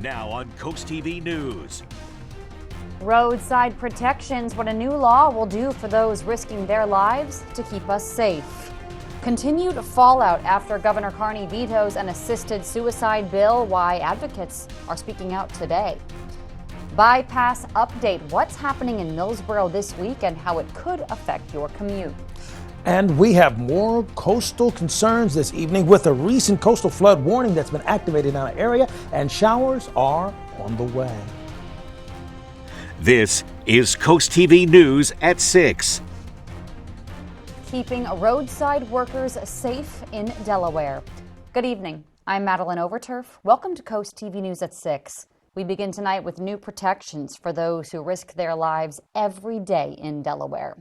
Now on Coast TV News. Roadside protections, what a new law will do for those risking their lives to keep us safe. Continued fallout after Governor Carney vetoes an assisted suicide bill, why advocates are speaking out today. Bypass update, what's happening in Millsboro this week and how it could affect your commute. And we have more coastal concerns this evening with a recent coastal flood warning that's been activated in our area, and showers are on the way. This is Coast TV News at 6. Keeping roadside workers safe in Delaware. Good evening. I'm Madeline Overturf. Welcome to Coast TV News at 6. We begin tonight with new protections for those who risk their lives every day in Delaware.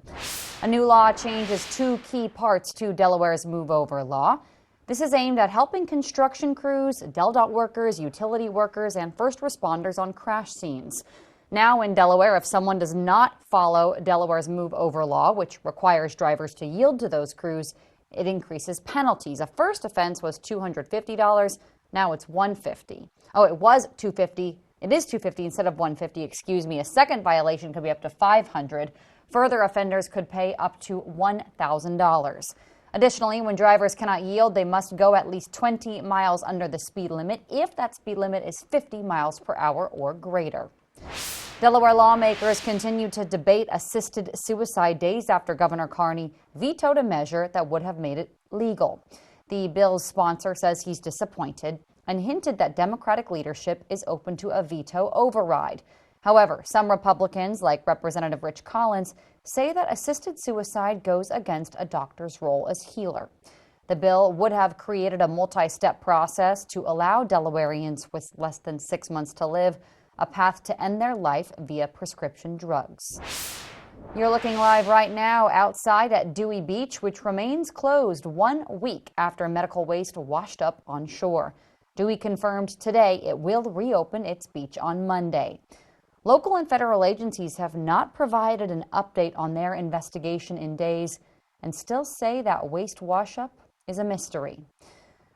A new law changes two key parts to Delaware's Move Over law. This is aimed at helping construction crews, DelDOT workers, utility workers, and first responders on crash scenes. Now in Delaware, if someone does not follow Delaware's Move Over law, which requires drivers to yield to those crews, it increases penalties. A first offense was $250. Now it's $150. Oh, it was $250. It is $250 instead of $150, excuse me. A second violation could be up to $500. Further offenders could pay up to $1,000. Additionally, when drivers cannot yield, they must go at least 20 miles under the speed limit if that speed limit is 50 miles per hour or greater. Delaware lawmakers continue to debate assisted suicide days after Governor Carney vetoed a measure that would have made it legal. The bill's sponsor says he's disappointed and hinted that Democratic leadership is open to a veto override. However, some Republicans, like Representative Rich Collins, say that assisted suicide goes against a doctor's role as healer. The bill would have created a multi-step process to allow Delawareans with less than 6 months to live a path to end their life via prescription drugs. You're looking live right now outside at Dewey Beach, which remains closed 1 week after medical waste washed up on shore. Dewey confirmed today it will reopen its beach on Monday. Local and federal agencies have not provided an update on their investigation in days and still say that waste washup is a mystery.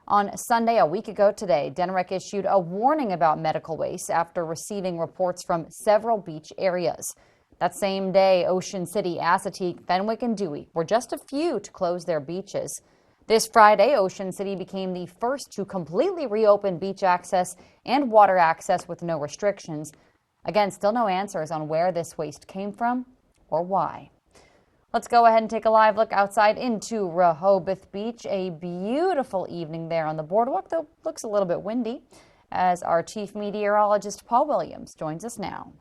On Sunday, a week ago today, DENREC issued a warning about medical waste after receiving reports from several beach areas. That same day, Ocean City, Assateague, Fenwick, and Dewey were just a few to close their beaches. This Friday, Ocean City became the first to completely reopen beach access and water access with no restrictions. Again, still no answers on where this waste came from or why. Let's go ahead and take a live look outside into Rehoboth Beach. A beautiful evening there on the boardwalk, though looks a little bit windy, as our chief meteorologist Paul Williams joins us now.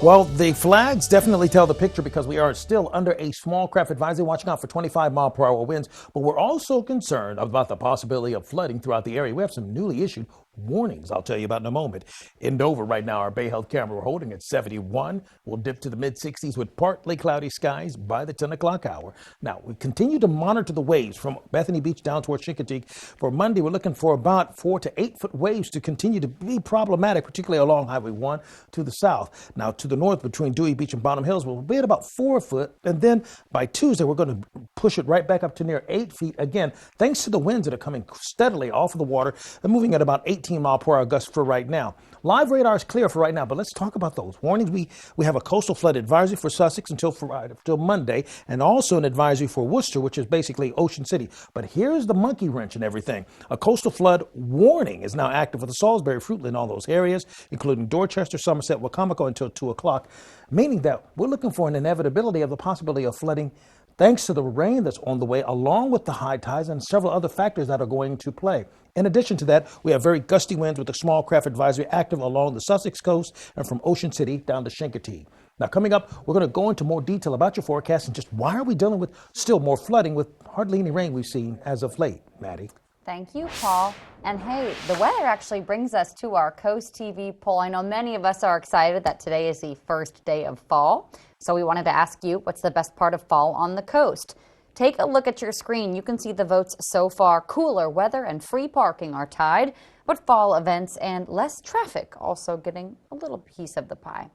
Well, the flags definitely tell the picture because we are still under a small craft advisory, watching out for 25-mile-per-hour winds. But we're also concerned about the possibility of flooding throughout the area. We have some newly issued warnings I'll tell you about in a moment. In Dover right now, our Bay Health camera, we're holding at 71. We'll dip to the mid-60s with partly cloudy skies by the 10 o'clock hour. Now, we continue to monitor the waves from Bethany Beach down towards Chincoteague. For Monday, we're looking for about 4 to 8 foot waves to continue to be problematic, particularly along Highway 1 to the south. Now, to the north between Dewey Beach and Bottom Hills, we'll be at about 4 foot. And then by Tuesday, we're going to push it right back up to near 8 feet again, thanks to the winds that are coming steadily off of the water and moving at about 18-mile-per-hour gusts for right now. Live radar is clear for right now, but let's talk about those warnings. We have a coastal flood advisory for Sussex until Monday, and also an advisory for Worcester, which is basically Ocean City. But here's the monkey wrench and everything. A coastal flood warning is now active for the Salisbury, Fruitland, all those areas, including Dorchester, Somerset, Wacomico until 2 o'clock, meaning that we're looking for an inevitability of the possibility of flooding thanks to the rain that's on the way, along with the high tides and several other factors that are going to play. In addition to that, we have very gusty winds with a small craft advisory active along the Sussex coast and from Ocean City down to Chincoteague. Now, coming up, we're going to go into more detail about your forecast and just why are we dealing with still more flooding with hardly any rain we've seen as of late, Maddie. Thank you, Paul. And hey, the weather actually brings us to our Coast TV poll. I know many of us are excited that today is the first day of fall. So we wanted to ask you, what's the best part of fall on the coast? Take a look at your screen. You can see the votes so far. Cooler weather and free parking are tied, but fall events and less traffic also getting a little piece of the pie.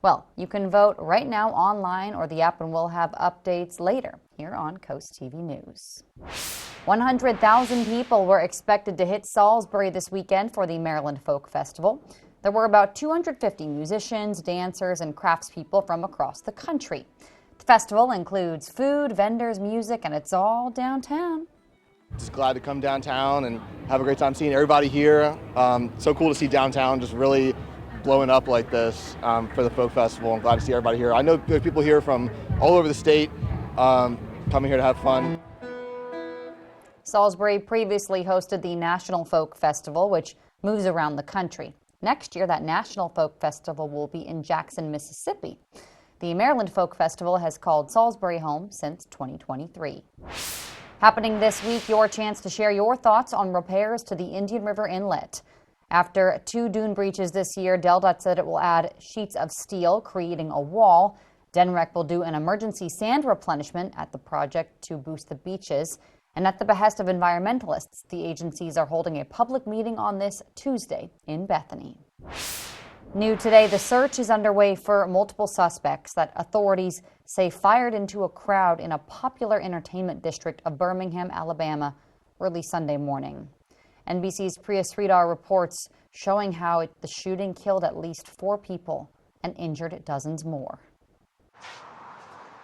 Well, you can vote right now online or the app, and we'll have updates later here on Coast TV News. 100,000 people were expected to hit Salisbury this weekend for the Maryland Folk Festival. There were about 250 musicians, dancers, and craftspeople from across the country. The festival includes food, vendors, music, and it's all downtown. Just glad to come downtown and have a great time seeing everybody here. So cool to see downtown just really blowing up like this for the folk festival. I'm glad to see everybody here. I know there are people here from all over the state coming here to have fun. Salisbury previously hosted the National Folk Festival, which moves around the country. Next year, that National Folk Festival will be in Jackson, Mississippi. The Maryland Folk Festival has called Salisbury home since 2023. Happening this week, your chance to share your thoughts on repairs to the Indian River Inlet. After 2 dune breaches this year, DelDOT said it will add sheets of steel, creating a wall. DenRec will do an emergency sand replenishment at the project to boost the beaches. And at the behest of environmentalists, the agencies are holding a public meeting on this Tuesday in Bethany. New today, the search is underway for multiple suspects that authorities say fired into a crowd in a popular entertainment district of Birmingham, Alabama, early Sunday morning. NBC's Priya Sridhar reports showing how the shooting killed at least 4 people and injured dozens more.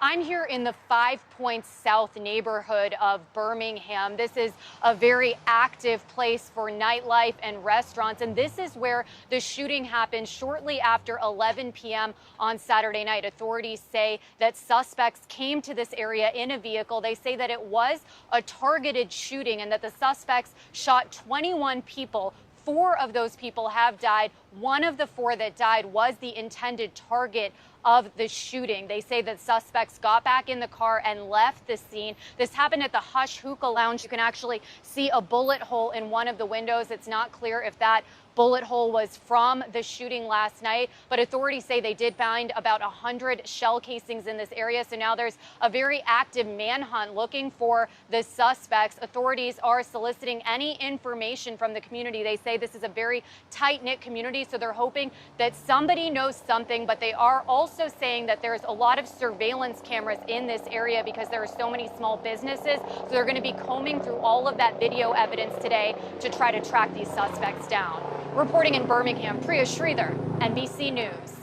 I'm here in the 5 Points South neighborhood of Birmingham. This is a very active place for nightlife and restaurants, and this is where the shooting happened shortly after 11 p.m. on Saturday night. Authorities say that suspects came to this area in a vehicle. They say that it was a targeted shooting and that the suspects shot 21 people. 4 of those people have died. One of the 4 that died was the intended target of the shooting. They say that suspects got back in the car and left the scene. This happened at the Hush Hookah Lounge. You can actually see a bullet hole in one of the windows. It's not clear if that bullet hole was from the shooting last night, but authorities say they did find about 100 shell casings in this area. So now there's a very active manhunt looking for the suspects. Authorities are soliciting any information from the community. They say this is a very tight-knit community, so they're hoping that somebody knows something, but they are also saying that there's a lot of surveillance cameras in this area because there are so many small businesses. So they're going to be combing through all of that video evidence today to try to track these suspects down. Reporting in Birmingham, Priya Sridhar, NBC News.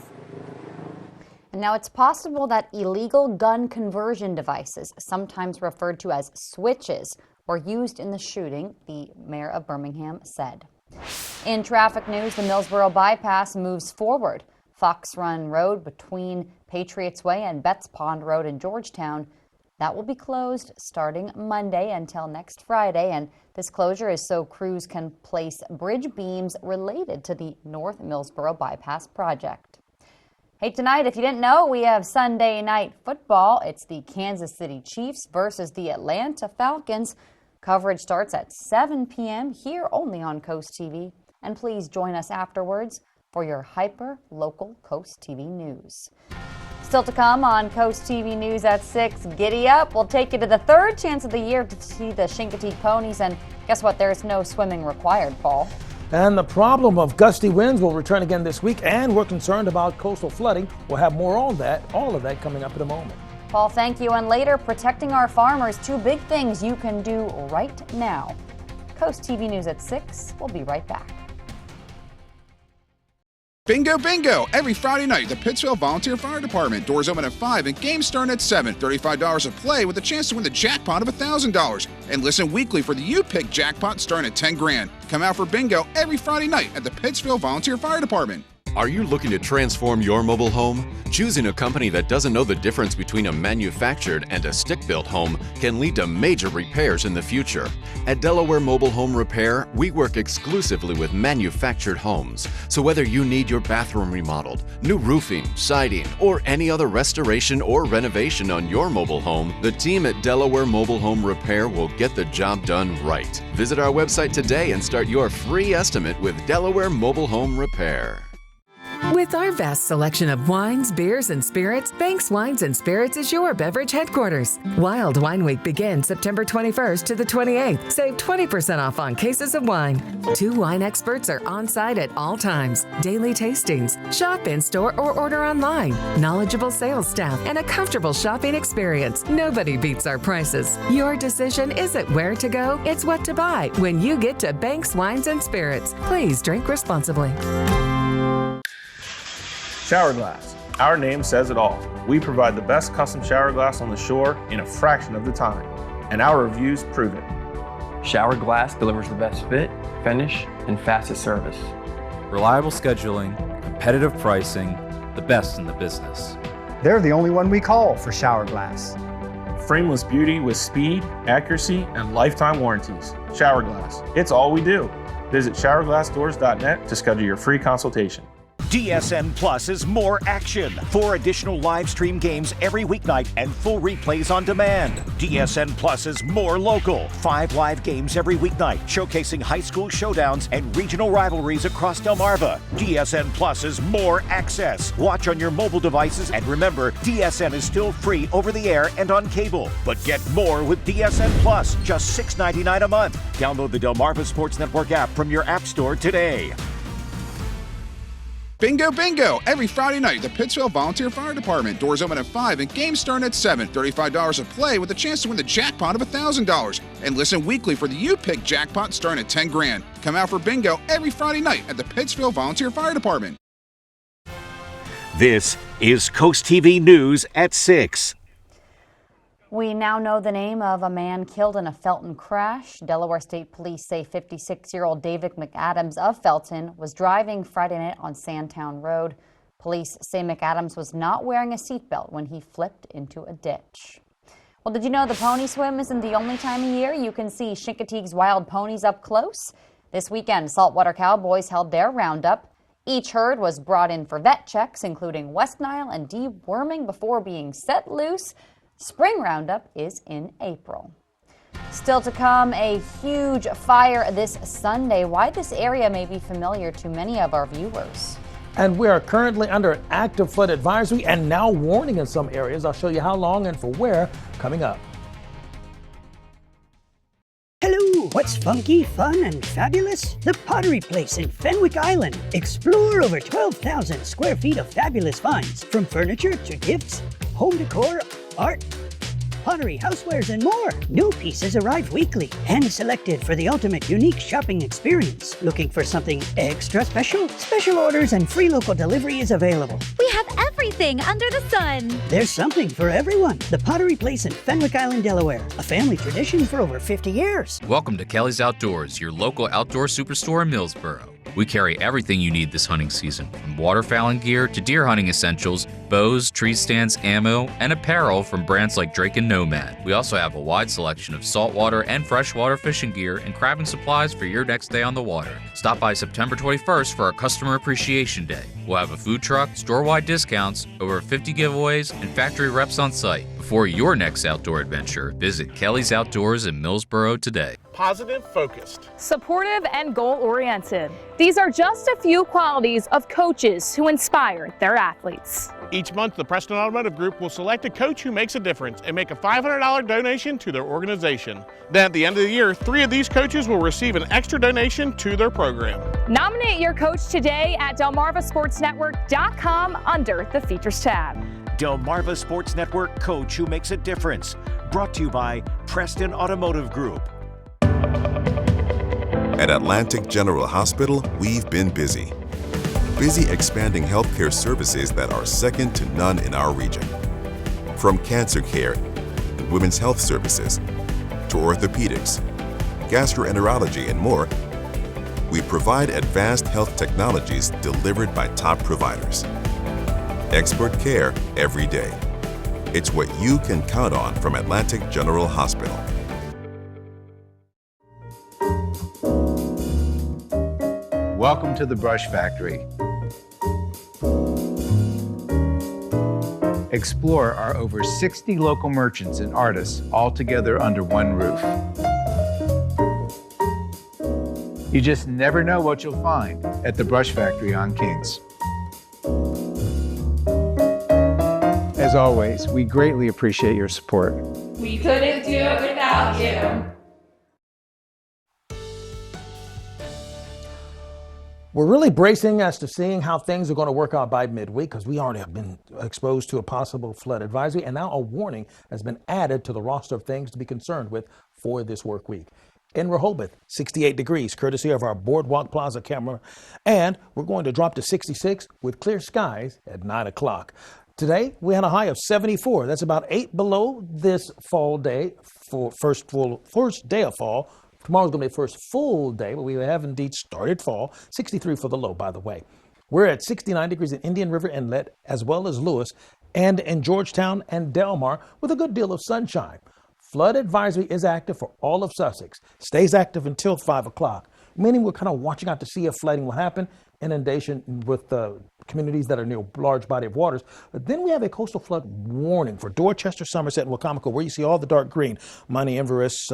And now it's possible that illegal gun conversion devices, sometimes referred to as switches, were used in the shooting, the mayor of Birmingham said. In traffic news, the Millsboro bypass moves forward. Fox Run Road between Patriots Way and Betts Pond Road in Georgetown, that will be closed starting Monday until next Friday, and this closure is so crews can place bridge beams related to the North Millsboro Bypass project. Hey, tonight, if you didn't know, we have Sunday night football. It's the Kansas City Chiefs versus the Atlanta Falcons. Coverage starts at 7 p.m. here only on Coast TV. And please join us afterwards for your hyper-local Coast TV news. Still to come on Coast TV News at 6, giddy up. We'll take you to the 3rd chance of the year to see the Chincoteague ponies. And guess what? There's no swimming required, Paul. And the problem of gusty winds will return again this week, and we're concerned about coastal flooding. We'll have more on that, all of that coming up in a moment. Paul, thank you. And later, protecting our farmers, 2 big things you can do right now. Coast TV News at 6. We'll be right back. Bingo, bingo! Every Friday night, the Pittsville Volunteer Fire Department. Doors open at 5 and games start at 7. $35 a play with a chance to win the jackpot of $1,000. And listen weekly for the You Pick jackpot starting at $10,000. Come out for bingo every Friday night at the Pittsville Volunteer Fire Department. Are you looking to transform your mobile home? Choosing a company that doesn't know the difference between a manufactured and a stick-built home can lead to major repairs in the future. At Delaware Mobile Home Repair, we work exclusively with manufactured homes. So whether you need your bathroom remodeled, new roofing, siding, or any other restoration or renovation on your mobile home, the team at Delaware Mobile Home Repair will get the job done right. Visit our website today and start your free estimate with Delaware Mobile Home Repair. With our vast selection of wines, beers, and spirits, Banks Wines and Spirits is your beverage headquarters. Wild Wine Week begins September 21st to the 28th. Save 20% off on cases of wine. 2 wine experts are on site at all times. Daily tastings, shop in-store or order online. Knowledgeable sales staff and a comfortable shopping experience. Nobody beats our prices. Your decision isn't where to go, it's what to buy when you get to Banks Wines and Spirits. Please drink responsibly. Shower glass. Our name says it all. We provide the best custom shower glass on the shore in a fraction of the time, and our reviews prove it. Shower glass delivers the best fit, finish, and fastest service. Reliable scheduling, competitive pricing, the best in the business. They're the only one we call for shower glass. Frameless beauty with speed, accuracy, and lifetime warranties. Shower Glass. It's all we do. Visit showerglassdoors.net to schedule your free consultation. DSN Plus is more action. 4 additional live stream games every weeknight and full replays on demand. DSN Plus is more local. 5 live games every weeknight, showcasing high school showdowns and regional rivalries across Delmarva. DSN Plus is more access. Watch on your mobile devices, and remember, DSN is still free over the air and on cable. But get more with DSN Plus, just $6.99 a month. Download the Delmarva Sports Network app from your app store today. Bingo, bingo! Every Friday night, the Pittsville Volunteer Fire Department. Doors open at 5 and games start at 7. $35 a play with a chance to win the jackpot of $1,000. And listen weekly for the You Pick jackpot starting at $10,000. Come out for bingo every Friday night at the Pittsville Volunteer Fire Department. This is Coast TV News at 6. We now know the name of a man killed in a Felton crash. Delaware State Police say 56-year-old David McAdams of Felton was driving Friday night on Sandtown Road. Police say McAdams was not wearing a seatbelt when he flipped into a ditch. Well, did you know the pony swim isn't the only time of year you can see Chincoteague's wild ponies up close? This weekend, Saltwater Cowboys held their roundup. Each herd was brought in for vet checks, including West Nile and deworming before being set loose. Spring roundup is in April. Still to come, a huge fire this Sunday. Why this area may be familiar to many of our viewers. And we are currently under an active flood advisory and now warning in some areas. I'll show you how long and for where coming up. Hello, what's funky, fun, and fabulous? The Pottery Place in Fenwick Island. Explore over 12,000 square feet of fabulous finds, from furniture to gifts, home decor, art, pottery, housewares, and more. New pieces arrive weekly, hand-selected for the ultimate unique shopping experience. Looking for something extra special? Special orders and free local delivery is available. We have everything under the sun. There's something for everyone. The Pottery Place in Fenwick Island, Delaware. A family tradition for over 50 years. Welcome to Kelly's Outdoors, your local outdoor superstore in Millsboro. We carry everything you need this hunting season, from waterfowling gear to deer hunting essentials, bows, tree stands, ammo, and apparel from brands like Drake and Nomad. We also have a wide selection of saltwater and freshwater fishing gear and crabbing supplies for your next day on the water. Stop by September 21st for our Customer Appreciation Day. We'll have a food truck, store-wide discounts, over 50 giveaways, and factory reps on site. For your next outdoor adventure, visit Kelly's Outdoors in Millsboro today. Positive, focused. Supportive, and goal-oriented. These are just a few qualities of coaches who inspire their athletes. Each month, the Preston Automotive Group will select a coach who makes a difference and make a $500 donation to their organization. Then at the end of the year, 3 of these coaches will receive an extra donation to their program. Nominate your coach today at DelmarvaSportsNetwork.com under the Features tab. Delmarva Sports Network coach who makes a difference. Brought to you by Preston Automotive Group. At Atlantic General Hospital, we've been busy. Busy expanding healthcare services that are second to none in our region. From cancer care and women's health services to orthopedics, gastroenterology, and more, we provide advanced health technologies delivered by top providers. Expert care every day. It's what you can count on from Atlantic General Hospital. Welcome to the Brush Factory. Explore our over 60 local merchants and artists all together under one roof. You just never know what you'll find at the Brush Factory on Kings. As always, we greatly appreciate your support. We couldn't do it without you. We're really bracing as to seeing how things are going to work out by midweek, because we already have been exposed to a possible flood advisory, and now a warning has been added to the roster of things to be concerned with for this work week. In Rehoboth, 68 degrees, courtesy of our Boardwalk Plaza camera. And we're going to drop to 66 with clear skies at 9 o'clock. Today, we had a high of 74. That's about 8 below this fall day, for first day of fall. Tomorrow's going to be the first full day, but we have indeed started fall. 63 for the low, by the way. We're at 69 degrees in Indian River Inlet, as well as Lewis, and in Georgetown and Delmar, with a good deal of sunshine. Flood advisory is active for all of Sussex. Stays active until 5 o'clock, meaning we're kind of watching out to see if flooding will happen, inundation with the communities that are near a large body of waters. But then we have a coastal flood warning for Dorchester, Somerset, and Wacomico, where you see all the dark green: Monty, Inverness,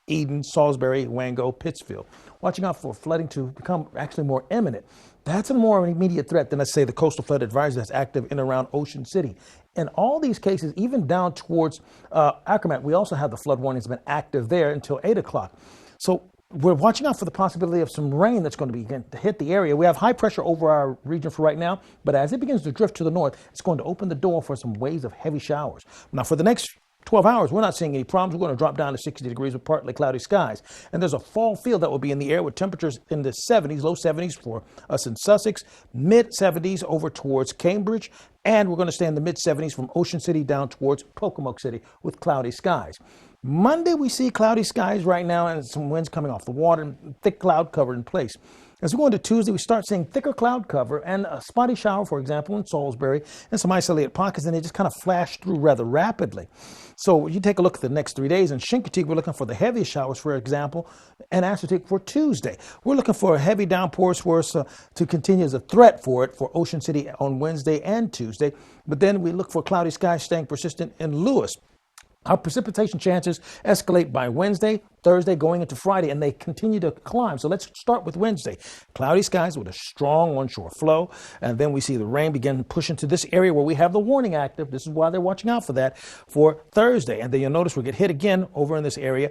Eden, Salisbury, Wango, Pittsfield. Watching out for flooding to become actually more imminent. That's a more immediate threat than, let's say, the coastal flood advisory that's active in and around Ocean City. In all these cases, even down towards Acromat, we also have the flood warnings been active there until 8 o'clock. So we're watching out for the possibility of some rain that's going to begin to hit the area. We have high pressure over our region for right now, but as it begins to drift to the north, it's going to open the door for some waves of heavy showers. Now, for the next 12 hours, we're not seeing any problems. We're going to drop down to 60 degrees with partly cloudy skies. And there's a fall feel that will be in the air with temperatures in the 70s, low 70s for us in Sussex, mid 70s over towards Cambridge, and we're going to stay in the mid 70s from Ocean City down towards Pocomoke City with cloudy skies. Monday, we see cloudy skies right now and some winds coming off the water and thick cloud cover in place. As we go into Tuesday, we start seeing thicker cloud cover and a spotty shower, for example, in Salisbury, and some isolated pockets, and they just kind of flash through rather rapidly. So you take a look at the next 3 days. In Chincoteague, we're looking for the heaviest showers, for example, and Assateague for Tuesday. We're looking for heavy downpours for us to continue as a threat for it for Ocean City on Wednesday and Tuesday. But then we look for cloudy skies staying persistent in Lewis. Our precipitation chances escalate by Wednesday, Thursday, going into Friday, and they continue to climb. So let's start with Wednesday. Cloudy skies with a strong onshore flow, and then we see the rain begin to push into this area where we have the warning active. This is why they're watching out for that for Thursday. And then you'll notice we get hit again over in this area,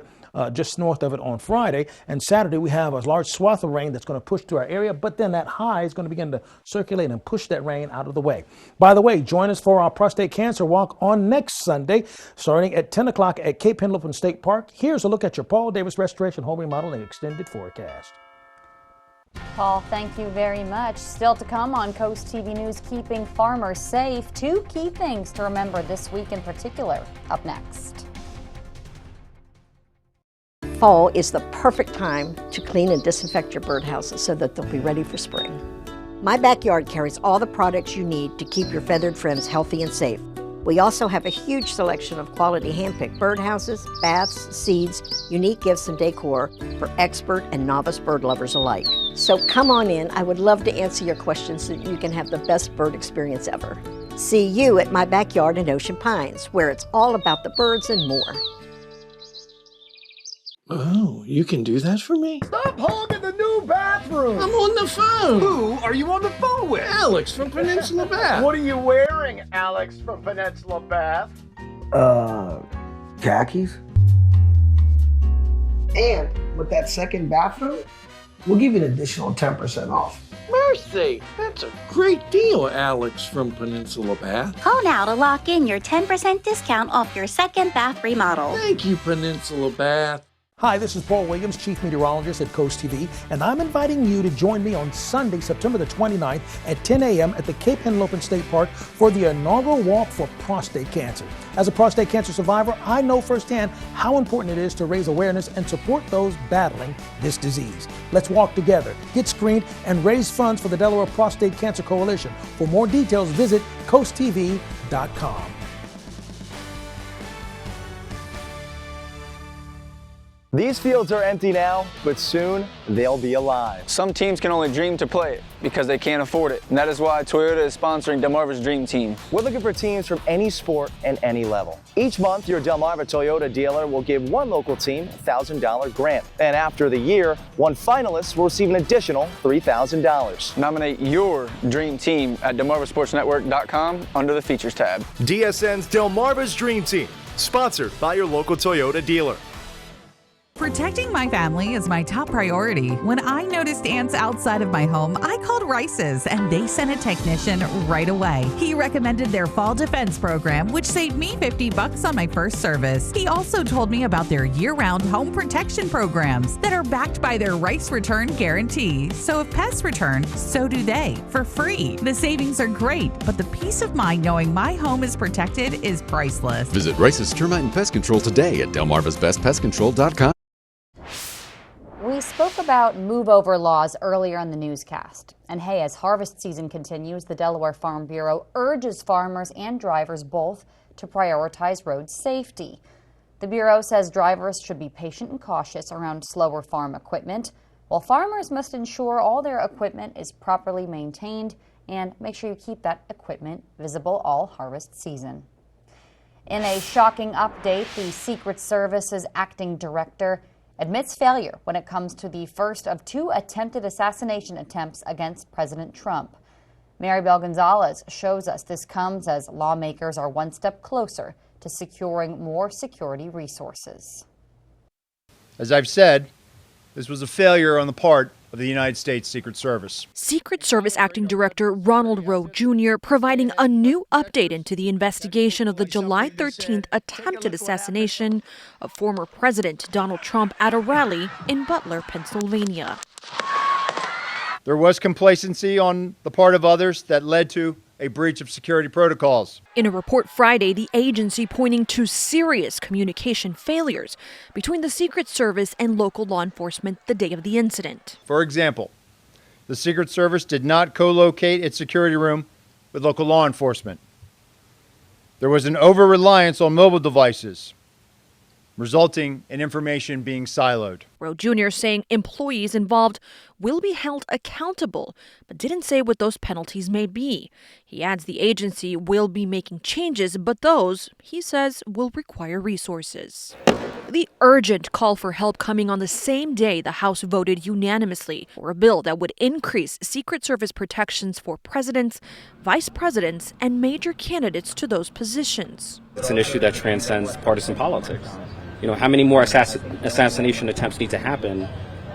just north of it on Friday. And Saturday, we have a large swath of rain that's going to push through our area, but then that high is going to begin to circulate and push that rain out of the way. By the way, join us for our prostate cancer walk on next Sunday, starting at 10 o'clock at Cape Henlopen State Park. Here's a look at your Paul Davis Restoration Home Remodel and Extended Forecast. Paul, thank you very much. Still to come on Coast TV News, keeping farmers safe. 2 key things to remember this week in particular. Up next. Fall is the perfect time to clean and disinfect your birdhouses so that they'll be ready for spring. My Backyard carries all the products you need to keep your feathered friends healthy and safe. We also have a huge selection of quality hand-picked birdhouses, baths, seeds, unique gifts and decor for expert and novice bird lovers alike. So come on in. I would love to answer your questions so that you can have the best bird experience ever. See you at My Backyard in Ocean Pines, where it's all about the birds and more. Oh, you can do that for me? Stop hogging the new bathroom! I'm on the phone! Who are you on the phone with? Alex from Peninsula Bath. What are you wearing, Alex from Peninsula Bath? Khakis? And with that second bathroom, we'll give you an additional 10% off. Mercy! That's a great deal, Alex from Peninsula Bath. Call now to lock in your 10% discount off your second bath remodel. Thank you, Peninsula Bath. Hi, this is Paul Williams, Chief Meteorologist at Coast TV, and I'm inviting you to join me on Sunday, September the 29th at 10 a.m. at the Cape Henlopen State Park for the inaugural Walk for Prostate Cancer. As a prostate cancer survivor, I know firsthand how important it is to raise awareness and support those battling this disease. Let's walk together, get screened, and raise funds for the Delaware Prostate Cancer Coalition. For more details, visit CoastTV.com. These fields are empty now, but soon they'll be alive. Some teams can only dream to play it because they can't afford it. And that is why Toyota is sponsoring Delmarva's Dream Team. We're looking for teams from any sport and any level. Each month, your Delmarva Toyota dealer will give one local team a $1,000 grant. And after the year, one finalist will receive an additional $3,000. Nominate your dream team at DelmarvaSportsNetwork.com under the Features tab. DSN's Delmarva's Dream Team, sponsored by your local Toyota dealer. Protecting my family is my top priority. When I noticed ants outside of my home, I called Rice's and they sent a technician right away. He recommended their fall defense program, which saved me $50 on my first service. He also told me about their year-round home protection programs that are backed by their Rice Return Guarantee. So if pests return, so do they, for free. The savings are great, but the peace of mind knowing my home is protected is priceless. Visit Rice's Termite and Pest Control today at delmarvasbestpestcontrol.com. We spoke about move-over laws earlier in the newscast. And hey, as harvest season continues, the Delaware Farm Bureau urges farmers and drivers both to prioritize road safety. The Bureau says drivers should be patient and cautious around slower farm equipment, while farmers must ensure all their equipment is properly maintained and make sure you keep that equipment visible all harvest season. In a shocking update, the Secret Service's acting director admits failure when it comes to the first of 2 attempted assassination attempts against President Trump. Maribel Gonzalez shows us this comes as lawmakers are one step closer to securing more security resources. As I've said, this was a failure on the part of the United States Secret Service. Secret Service Acting Director Ronald Rowe Jr. providing a new update into the investigation of the July 13th attempted assassination of former President Donald Trump at a rally in Butler, Pennsylvania. There was complacency on the part of others that led to a breach of security protocols. In a report Friday, the agency pointing to serious communication failures between the Secret Service and local law enforcement the day of the incident. For example, the Secret Service did not co-locate its security room with local law enforcement. There was an over-reliance on mobile devices, resulting in information being siloed. Rowe Jr. saying employees involved will be held accountable, but didn't say what those penalties may be. He adds the agency will be making changes, but those, he says, will require resources. The urgent call for help coming on the same day the House voted unanimously for a bill that would increase Secret Service protections for presidents, vice presidents, and major candidates to those positions. It's an issue that transcends partisan politics. You know, how many more assassination attempts need to happen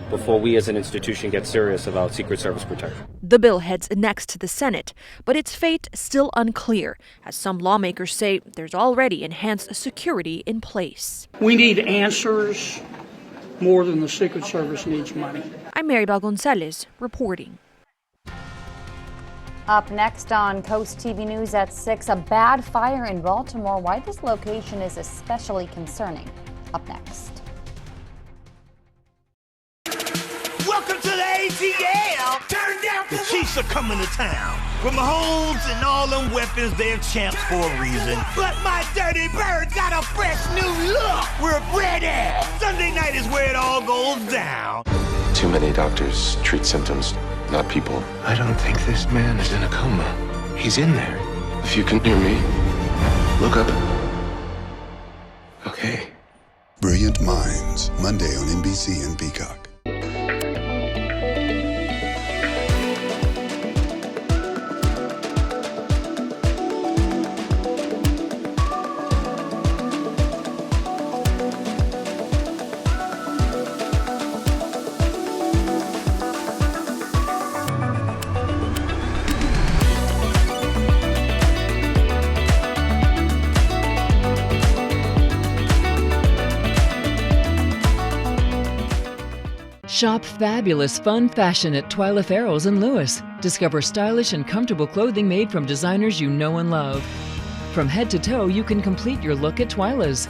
before we as an institution get serious about Secret Service protection? The bill heads next to the Senate, but its fate still unclear, as some lawmakers say there's already enhanced security in place. We need answers more than the Secret Service needs money. I'm Maribel Gonzalez reporting. Up next on Coast TV News at 6, a bad fire in Baltimore. Why this location is especially concerning. Up next. Welcome to the ATL. Turn down. The Chiefs are coming to town. With Mahomes and all them weapons, they're champs for a reason. But my dirty bird got a fresh new look. We're ready. Sunday night is where it all goes down. Too many doctors treat symptoms, not people. I don't think this man is in a coma. He's in there. If you can hear me, look up. Okay. Brilliant Minds, Monday on NBC and Peacock. Shop fabulous, fun fashion at Twyla Farrell's in Lewis. Discover stylish and comfortable clothing made from designers you know and love. From head to toe, you can complete your look at Twyla's.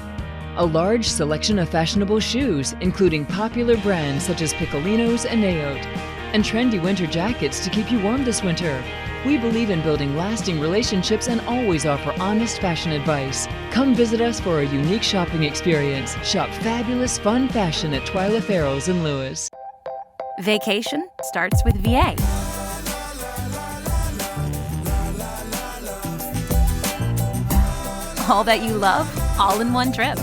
A large selection of fashionable shoes, including popular brands such as Piccolinos and Naote, and trendy winter jackets to keep you warm this winter. We believe in building lasting relationships and always offer honest fashion advice. Come visit us for a unique shopping experience. Shop fabulous, fun fashion at Twyla Farrell's in Lewis. Vacation starts with VA. All that you love, all in one trip.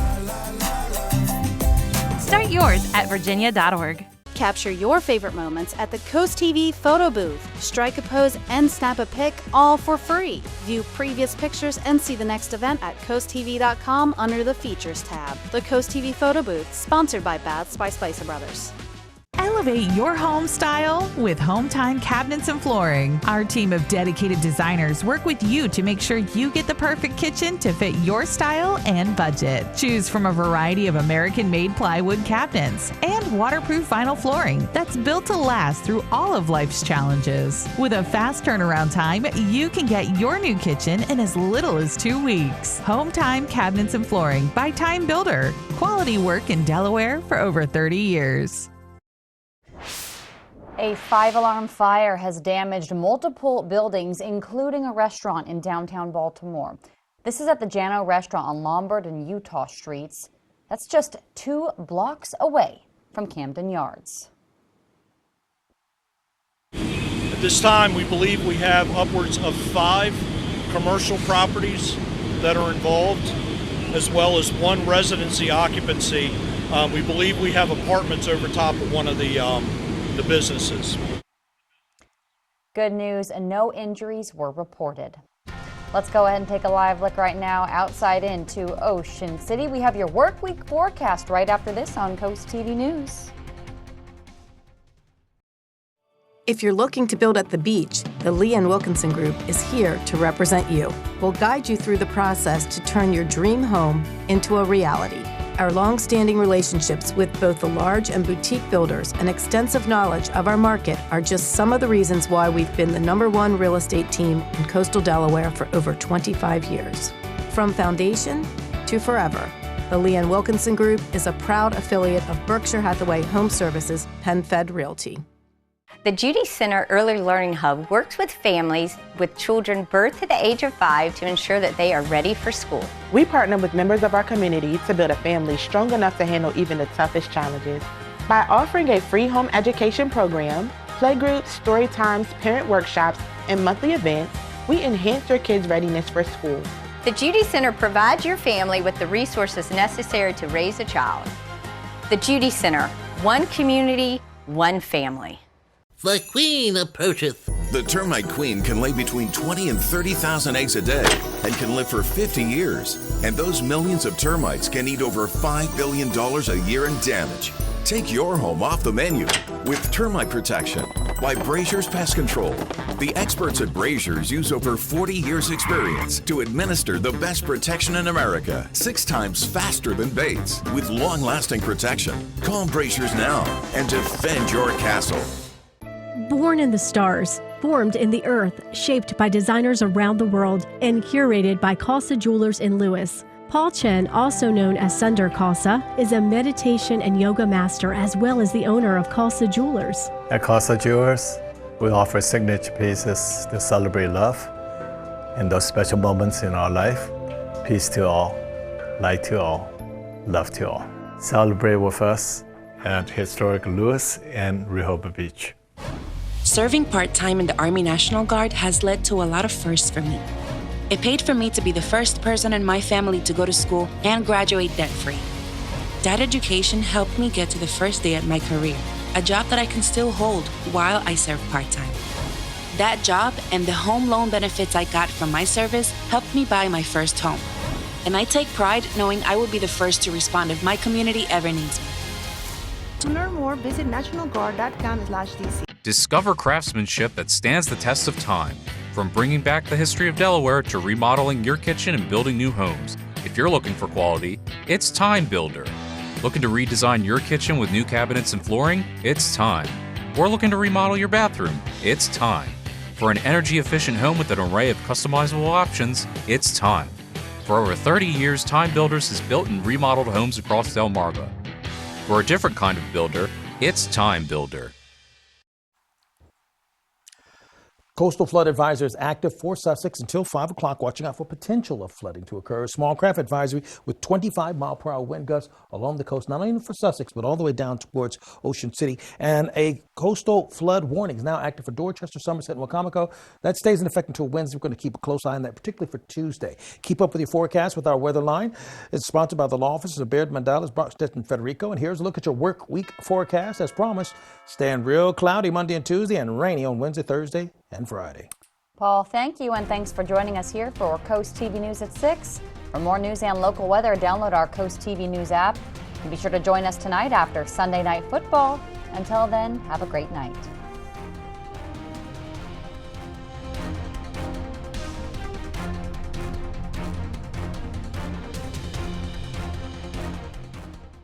Start yours at virginia.org. capture your favorite moments at the CoastTV photo booth. Strike a pose and snap a pic, all for free. View previous pictures and see the next event at coasttv.com under the Features tab. The CoastTV photo booth, sponsored by Baths by Spicer Brothers. Elevate your home style with Home Time Cabinets and Flooring. Our team of dedicated designers work with you to make sure you get the perfect kitchen to fit your style and budget. Choose from a variety of American-made plywood cabinets and waterproof vinyl flooring that's built to last through all of life's challenges. With a fast turnaround time, you can get your new kitchen in as little as 2 weeks. Home Time Cabinets and Flooring by Time Builder. Quality work in Delaware for over 30 years. A 5-alarm fire has damaged multiple buildings, including a restaurant in downtown Baltimore. This is at the Jano restaurant on Lombard and Utah Streets. That's just 2 blocks away from Camden Yards. At this time, we believe we have upwards of 5 commercial properties that are involved, as well as 1 residency occupancy. We believe we have apartments over top of one of the businesses. Good news, no injuries were reported. Let's go ahead and take a live look right now outside into Ocean City. We have your work week forecast right after this on Coast TV News. If you're looking to build at the beach, the Lee & Wilkinson Group is here to represent you. We'll guide you through the process to turn your dream home into a reality. Our long-standing relationships with both the large and boutique builders and extensive knowledge of our market are just some of the reasons why we've been the #1 real estate team in coastal Delaware for over 25 years. From foundation to forever, the Lee & Wilkinson Group is a proud affiliate of Berkshire Hathaway Home Services PenFed Realty. The Judy Center Early Learning Hub works with families with children birth to the age of 5 to ensure that they are ready for school. We partner with members of our community to build a family strong enough to handle even the toughest challenges. By offering a free home education program, playgroups, story times, parent workshops, and monthly events, we enhance your kids' readiness for school. The Judy Center provides your family with the resources necessary to raise a child. The Judy Center, one community, one family. The queen approacheth. The termite queen can lay between 20 and 30,000 eggs a day and can live for 50 years. And those millions of termites can eat over $5 billion a year in damage. Take your home off the menu with termite protection by Brazier's Pest Control. The experts at Brazier's use over 40 years experience to administer the best protection in America, 6 times faster than Bates, with long-lasting protection. Call Brazier's now and defend your castle. Born in the stars, formed in the earth, shaped by designers around the world, and curated by Khalsa Jewelers in Lewis. Paul Chen, also known as Sundar Khalsa, is a meditation and yoga master as well as the owner of Khalsa Jewelers. At Khalsa Jewelers, we offer signature pieces to celebrate love in those special moments in our life. Peace to all, light to all, love to all. Celebrate with us at historic Lewis and Rehoboth Beach. Serving part-time in the Army National Guard has led to a lot of firsts for me. It paid for me to be the first person in my family to go to school and graduate debt-free. That education helped me get to the first day at my career, a job that I can still hold while I serve part-time. That job and the home loan benefits I got from my service helped me buy my first home. And I take pride knowing I will be the first to respond if my community ever needs me. To learn more, visit nationalguard.com/DC. Discover craftsmanship that stands the test of time. From bringing back the history of Delaware to remodeling your kitchen and building new homes. If you're looking for quality, it's Time Builder. Looking to redesign your kitchen with new cabinets and flooring? It's time. Or looking to remodel your bathroom? It's time. For an energy-efficient home with an array of customizable options, it's time. For over 30 years, Time Builders has built and remodeled homes across Delmarva. For a different kind of builder, it's Time Builder. Coastal flood advisory is active for Sussex until 5 o'clock, watching out for potential of flooding to occur. Small craft advisory with 25-mile-per-hour wind gusts along the coast, not only for Sussex, but all the way down towards Ocean City. And a coastal flood warning is now active for Dorchester, Somerset, and Wacomico. That stays in effect until Wednesday. We're going to keep a close eye on that, particularly for Tuesday. Keep up with your forecast with our weather line. It's sponsored by the law offices of Baird Mandela's, Brockstedt, and Federico. And here's a look at your work week forecast. As promised, staying real cloudy Monday and Tuesday and rainy on Wednesday, Thursday, and Friday. Paul, thank you, and thanks for joining us here for Coast TV News at 6. For more news and local weather, download our Coast TV News app. And be sure to join us tonight after Sunday Night Football. Until then, have a great night.